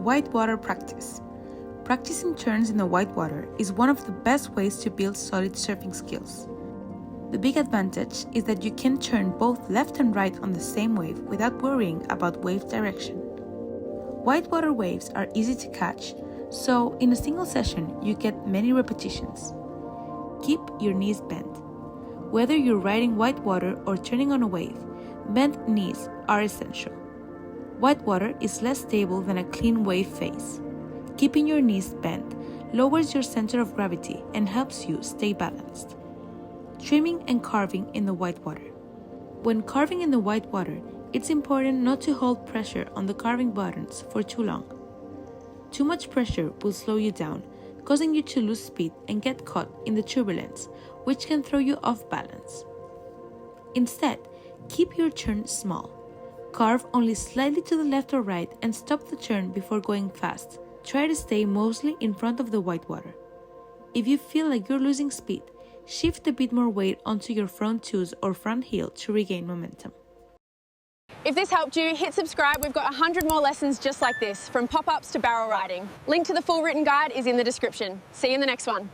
whitewater practice. Practicing turns in the whitewater is one of the best ways to build solid surfing skills. The big advantage is that you can turn both left and right on the same wave without worrying about wave direction. Whitewater waves are easy to catch, so in a single session you get many repetitions. Keep your knees bent. Whether you're riding whitewater or turning on a wave, bent knees are essential. Whitewater is less stable than a clean wave face. Keeping your knees bent lowers your center of gravity and helps you stay balanced. Trimming and carving in the whitewater. When carving in the whitewater, it's important not to hold pressure on the carving buttons for too long. Too much pressure will slow you down, causing you to lose speed and get caught in the turbulence, which can throw you off balance. Instead, keep your turn small. Carve only slightly to the left or right and stop the turn before going fast. Try to stay mostly in front of the whitewater. If you feel like you're losing speed, shift a bit more weight onto your front toes or front heel to regain momentum. If this helped you, hit subscribe. We've got 100 more lessons just like this, from pop-ups to barrel riding. Link to the full written guide is in the description. See you in the next one.